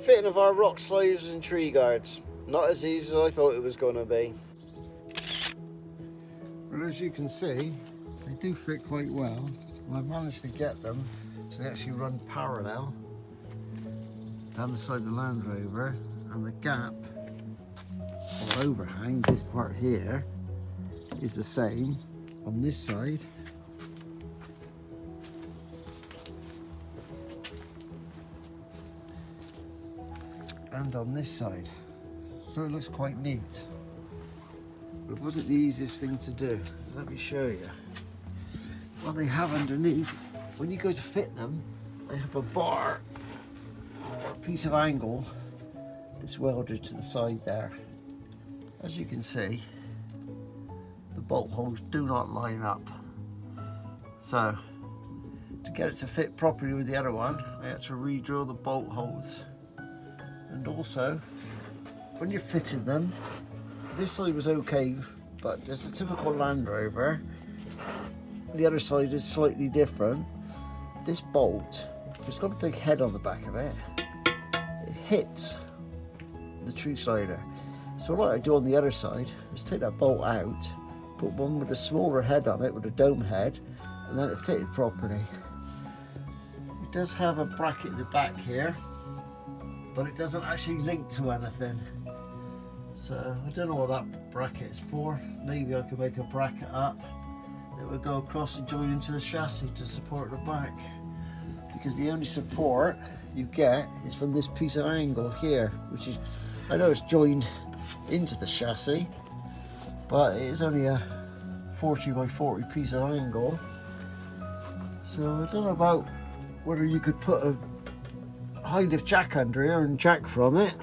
fitting of our rock sliders and tree guards. Not as easy as I thought it was going to be. Well, as you can see, they do fit quite well. I've managed to get them so they actually run parallel down the side of the Land Rover, and the gap or overhang, this part here, is the same on this side and on this side, so it looks quite neat. But it wasn't the easiest thing to do. Let me show you what they have underneath. When you go to fit them, they have a bar or a piece of angle that's welded to the side there. As you can see, the bolt holes do not line up, so to get it to fit properly with the other one, I had to re-drill the bolt holes. And also, when you're fitting them, this side was okay, but there's a typical Land Rover, the other side is slightly different. This bolt, it's got a big head on the back of it, it hits the tree slider. So what I do on the other side is take that bolt out, put one with a smaller head on it, with a dome head, and then it fitted properly. It does have a bracket at the back here, but it doesn't actually link to anything. So I don't know what that bracket is for. Maybe I could make a bracket up that would go across and join into the chassis to support the back. Because the only support you get is from this piece of angle here, which is, I know it's joined into the chassis, but it is only a 40 by 40 piece of angle. So I don't know about whether you could put a high lift jack under here and jack from it.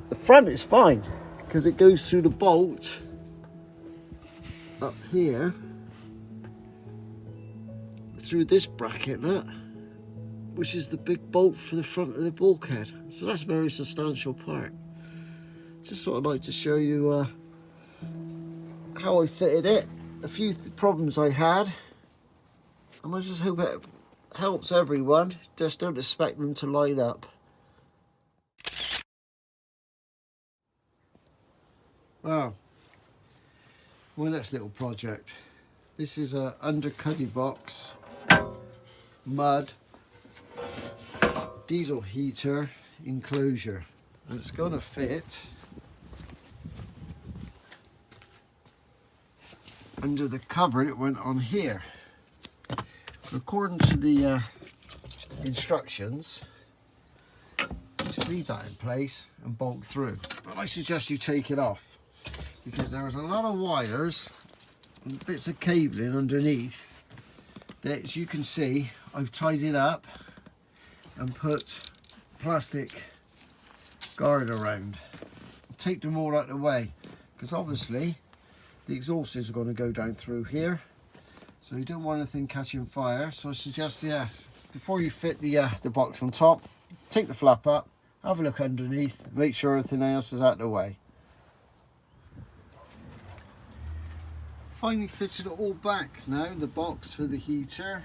The front is fine because it goes through the bolt up here through this bracket, look, which is the big bolt for the front of the bulkhead. So that's a very substantial part. Just sort of like to show you how I fitted it, a few problems I had, and I just hope it helps everyone. Just don't expect them to line up. Wow, my next little project. This is a under cuddy box, mud, diesel heater enclosure, and it's going to fit under the cover it went on here. According to the instructions, just leave that in place and bolt through, but I suggest you take it off because there is a lot of wires and bits of cabling underneath that, as you can see, I've tied it up and put plastic guard around. Take them all out of the way because obviously the exhausters are going to go down through here, so you don't want anything catching fire. So I suggest, yes, before you fit the box on top, take the flap up, have a look underneath, make sure everything else is out of the way. Finally fitted it all back now, the box for the heater.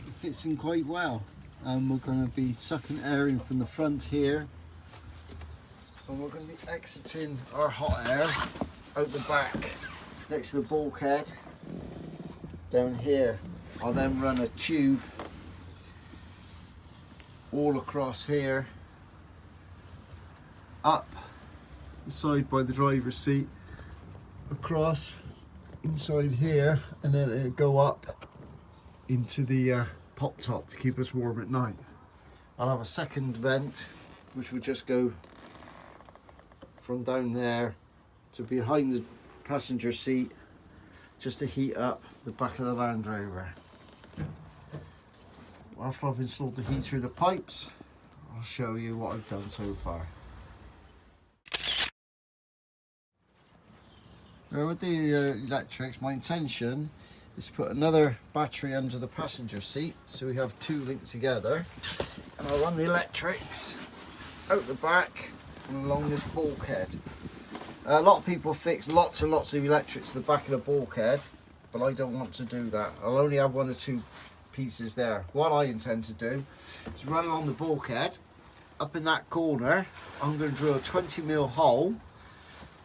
It fits in quite well, and we're going to be sucking air in from the front here, and we're going to be exiting our hot air out the back next to the bulkhead down here. I'll then run a tube all across here, up the side by the driver's seat, across inside here, and then it'll go up into the pop top to keep us warm at night. I'll have a second vent which will just go from down there to behind the passenger seat, just to heat up the back of the Land Rover. After I've installed the heater in the pipes, I'll show you what I've done so far. Now with the electrics, my intention is to put another battery under the passenger seat so we have two linked together, and I'll run the electrics out the back and along this bulkhead. A lot of people fix lots and lots of electrics to the back of the bulkhead, but I don't want to do that. I'll only have one or two pieces there. What I intend to do is run along the bulkhead up in that corner, I'm going to drill a 20mm hole,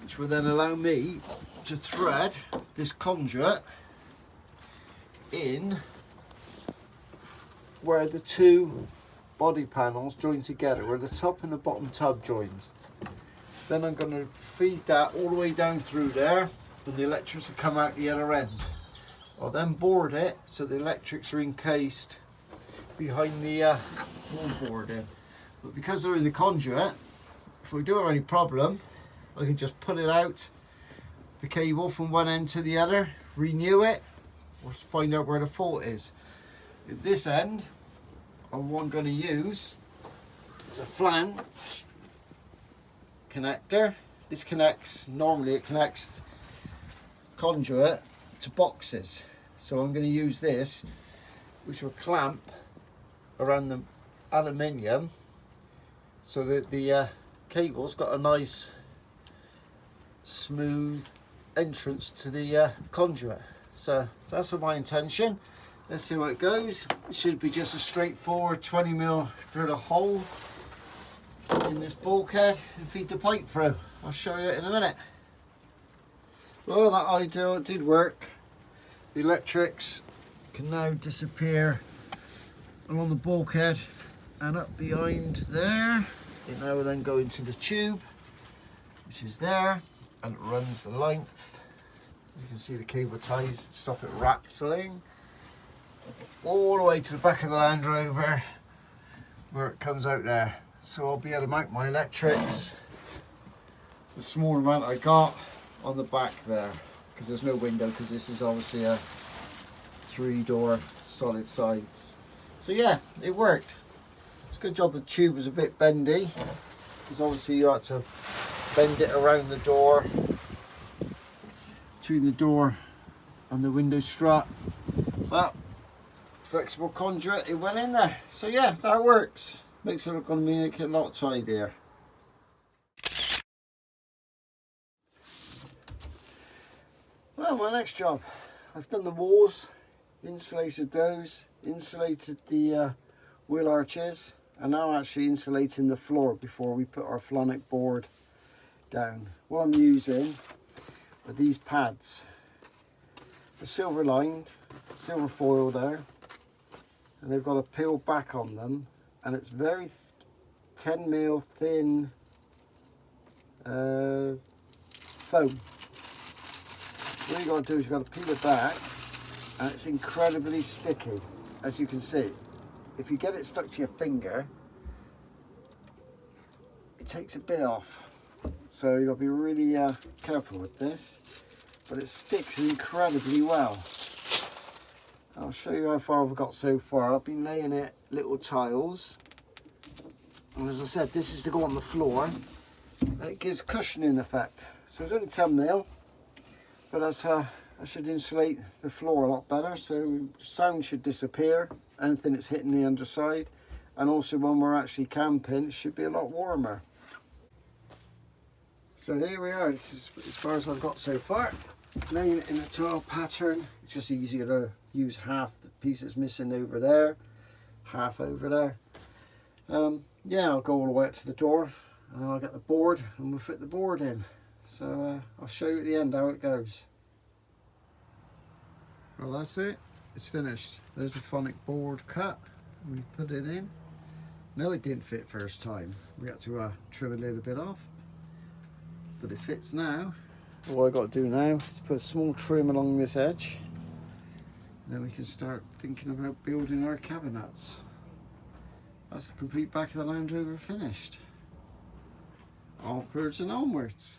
which will then allow me to thread this conduit in where the two body panels join together, where the top and the bottom tub joins. Then I'm going to feed that all the way down through there, and the electrics will come out the other end. I'll then board it so the electrics are encased behind the wall boarding. But because they're in the conduit, if we do have any problem, I can just pull it out, the cable from one end to the other, renew it, or find out where the fault is. At this end, what I'm going to use is a flange connector. This connects, normally it connects conduit to boxes. So I'm going to use this, which will clamp around the aluminium so that the cable's got a nice smooth entrance to the conduit. So that's my intention. Let's see how it goes. It should be just a straightforward 20mm drill a hole in this bulkhead and feed the pipe through. I'll show you it in a minute. Well, that idea did work. The electrics can now disappear along the bulkhead and up behind there. It now will then go into the tube, which is there, and it runs the length. As you can see, the cable ties to stop it rattling all the way to the back of the Land Rover, where it comes out there. So I'll be able to mount my electrics, the small amount I got, on the back there, because there's no window, because this is obviously a 3-door solid sides. So yeah, it worked. It's a good job the tube was a bit bendy, because obviously you had to bend it around the door, between the door and the window strut. But flexible conduit, it went in there. So yeah, that works. Makes it look on me a lot tidier. Well, my next job, I've done the walls, insulated those, insulated the wheel arches, and now actually insulating the floor before we put our flonic board down. What I'm using are these pads. They're silver lined, silver foil there, and they've got a peel back on them, and it's very 10mm thin foam. What you got to do is you've got to peel it back, and it's incredibly sticky, as you can see. If you get it stuck to your finger, it takes a bit off. So you've got to be really careful with this, but it sticks incredibly well. I'll show you how far I've got so far. I've been laying it little tiles, and as I said, this is to go on the floor, and it gives cushioning effect. So it's only 10mm, but that's I should insulate the floor a lot better, so sound should disappear, anything that's hitting the underside, and also when we're actually camping, it should be a lot warmer. So here we are. This is as far as I've got so far. Laying it in a tile pattern. It's just easier to use half the piece that's missing over there, half over there. Yeah, I'll go all the way up to the door, and then I'll get the board and we'll fit the board in. So I'll show you at the end how it goes. Well, that's it. It's finished. There's the phonic board cut. We put it in. No, it didn't fit first time. We had to trim a little bit off, but it fits now. All I got to do now is put a small trim along this edge. Then we can start thinking about building our cabinets. That's the complete back of the Land Rover finished. Onwards and onwards.